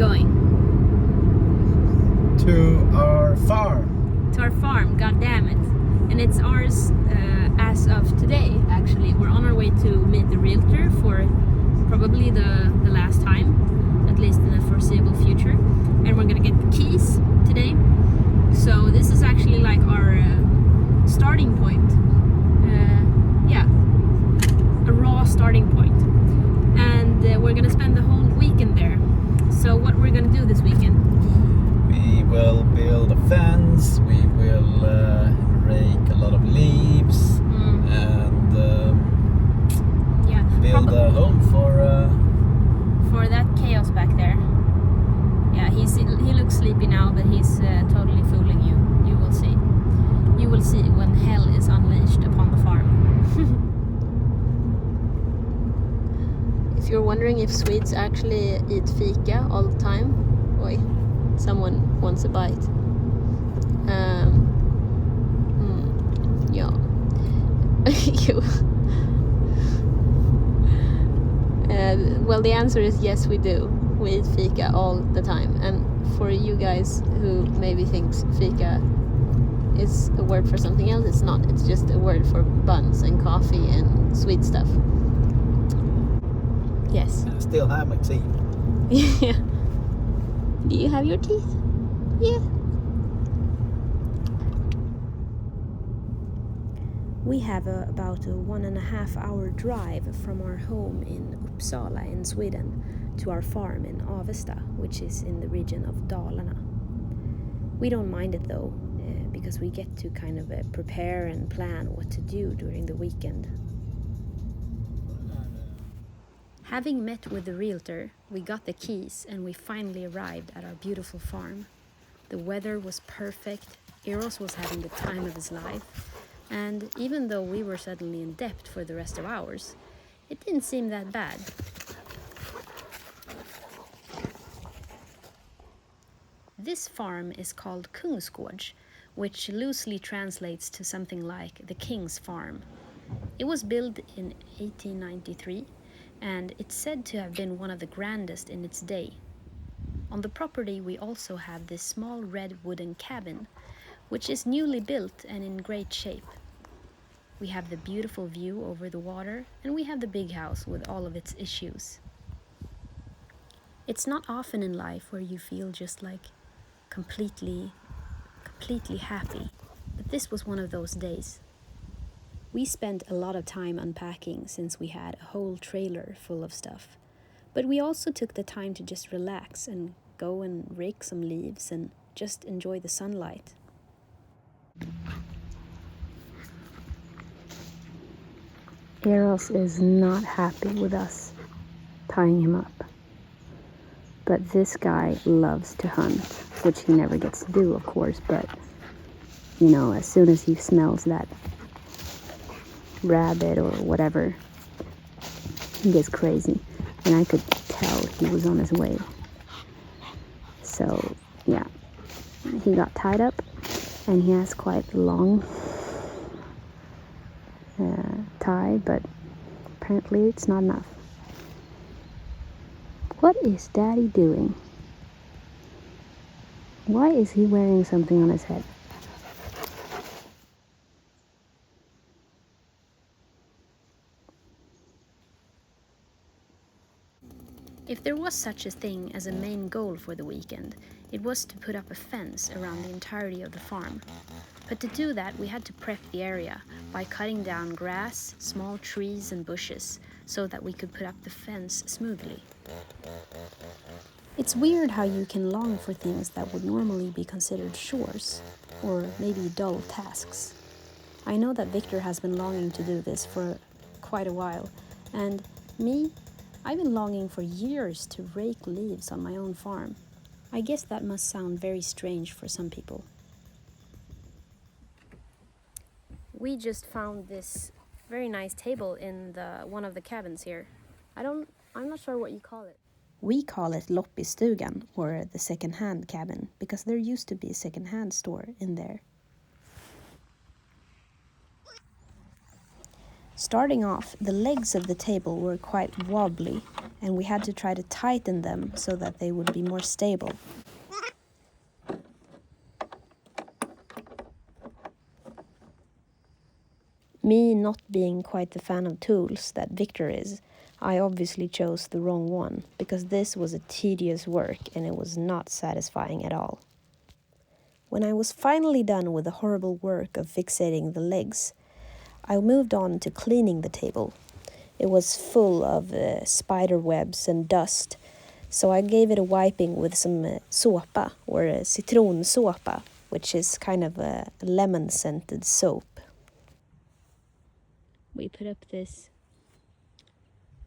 going? To our farm. To our farm, god damn it. And it's ours as of today, actually. We're on our way to meet the realtor for probably the last time, at least in the foreseeable future. And we're gonna get the keys today. So this is actually like our starting point. Yeah, a raw starting point. And we're gonna spend the whole weekend there. So what we're gonna do this weekend? We will build a fence, we will rake a lot of leaves and yeah, build a home for that chaos back there. Yeah, he looks sleepy now, but he's totally fooling you. You will see. You will see when hell is unleashed upon the farm. If you're wondering if Swedes actually eat fika all the time, oi, someone wants a bite. Yeah. Well, the answer is yes, we do. We eat fika all the time. And for you guys who maybe thinks fika is a word for something else, it's not. It's just a word for buns and coffee and sweet stuff. Yes. I still have my teeth. Yeah. Do you have your teeth? Yeah. We have about a 1.5 hour drive from our home in Uppsala in Sweden to our farm in Avesta, which is in the region of Dalarna. We don't mind it though, because we get to kind of prepare and plan what to do during the weekend. Having met with the realtor, we got the keys and we finally arrived at our beautiful farm. The weather was perfect, Eros was having the time of his life, and even though we were suddenly in debt for the rest of ours, it didn't seem that bad. This farm is called Kungsgård, which loosely translates to something like the King's Farm. It was built in 1893, and it's said to have been one of the grandest in its day. On the property we also have this small red wooden cabin, which is newly built and in great shape. We have the beautiful view over the water, and we have the big house with all of its issues. It's not often in life where you feel just like completely happy, but this was one of those days. We spent a lot of time unpacking since we had a whole trailer full of stuff, but we also took the time to just relax and go and rake some leaves and just enjoy the sunlight. Eros is not happy with us tying him up. But this guy loves to hunt, which he never gets to do, of course, but, you know, as soon as he smells that rabbit or whatever, he gets crazy. And I could tell he was on his way. So, yeah, he got tied up, and he has quite long tie, but apparently it's not enough. What is Daddy doing? Why is he wearing something on his head? If there was such a thing as a main goal for the weekend, it was to put up a fence around the entirety of the farm. But to do that, we had to prep the area by cutting down grass, small trees and bushes, so that we could put up the fence smoothly. It's weird how you can long for things that would normally be considered chores, or maybe dull tasks. I know that Victor has been longing to do this for quite a while, and me, I've been longing for years to rake leaves on my own farm. I guess that must sound very strange for some people. We just found this very nice table in one of the cabins here. I'm not sure what you call it. We call it loppisstugan, or the second-hand cabin, because there used to be a second-hand store in there. Starting off, the legs of the table were quite wobbly, and we had to try to tighten them so that they would be more stable. Me not being quite the fan of tools that Victor is, I obviously chose the wrong one, because this was a tedious work and it was not satisfying at all. When I was finally done with the horrible work of fixating the legs, I moved on to cleaning the table. It was full of spider webs and dust, so I gave it a wiping with some såpa, or citronsåpa, which is kind of a lemon-scented soap. We put up this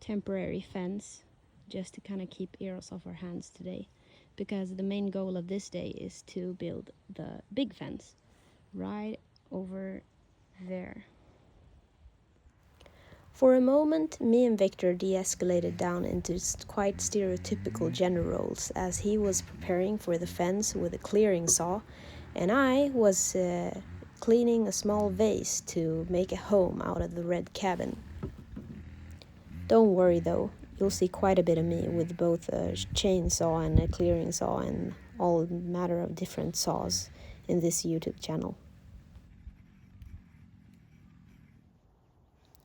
temporary fence just to kind of keep Eros off our hands today, because the main goal of this day is to build the big fence right over there. For a moment, me and Victor de-escalated down into quite stereotypical gender roles, as he was preparing for the fence with a clearing saw, and I was cleaning a small vase to make a home out of the red cabin. Don't worry though, you'll see quite a bit of me with both a chainsaw and a clearing saw and all matter of different saws in this YouTube channel.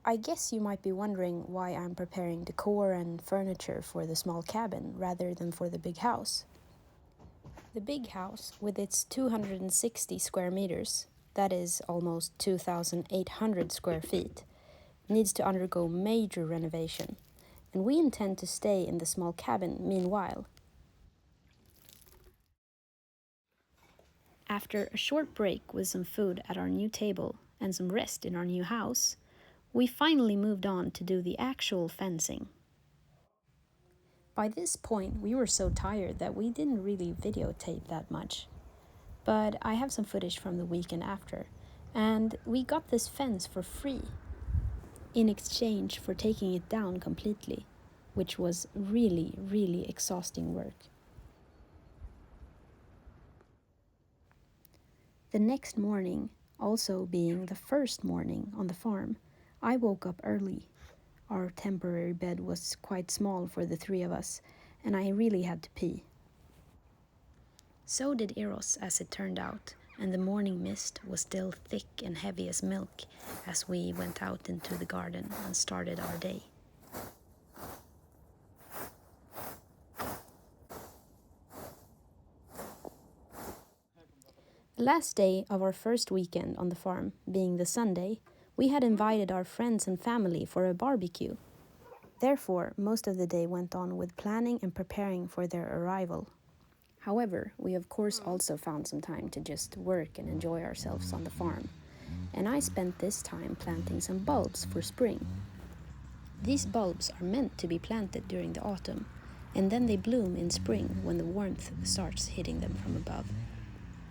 I guess you might be wondering why I'm preparing decor and furniture for the small cabin rather than for the big house. The big house, with its 260 square meters, that is almost 2,800 square feet, needs to undergo major renovation, and we intend to stay in the small cabin meanwhile. After a short break with some food at our new table and some rest in our new house, we finally moved on to do the actual fencing. By this point, we were so tired that we didn't really videotape that much. But I have some footage from the weekend after, and we got this fence for free in exchange for taking it down completely, which was really, really exhausting work. The next morning, also being the first morning on the farm, I woke up early. Our temporary bed was quite small for the three of us, and I really had to pee. So did Eros, as it turned out, and the morning mist was still thick and heavy as milk as we went out into the garden and started our day. The last day of our first weekend on the farm, being the Sunday, we had invited our friends and family for a barbecue. Therefore, most of the day went on with planning and preparing for their arrival. However, we of course also found some time to just work and enjoy ourselves on the farm. And I spent this time planting some bulbs for spring. These bulbs are meant to be planted during the autumn, and then they bloom in spring when the warmth starts hitting them from above.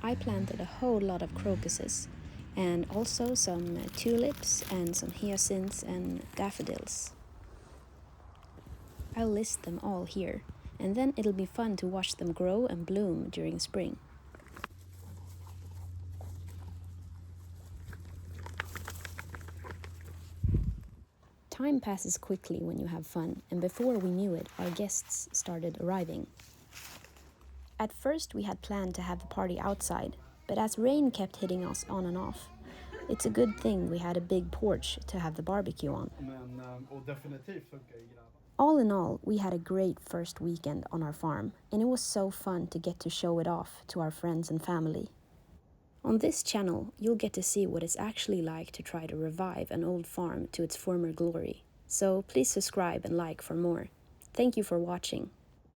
I planted a whole lot of crocuses, and also some tulips and some hyacinths and daffodils. I'll list them all here, and then it'll be fun to watch them grow and bloom during spring. Time passes quickly when you have fun, and before we knew it, our guests started arriving. At first we had planned to have the party outside, but as rain kept hitting us on and off, it's a good thing we had a big porch to have the barbecue on. All in all, we had a great first weekend on our farm, and it was so fun to get to show it off to our friends and family. On this channel, you'll get to see what it's actually like to try to revive an old farm to its former glory. So please subscribe and like for more. Thank you for watching.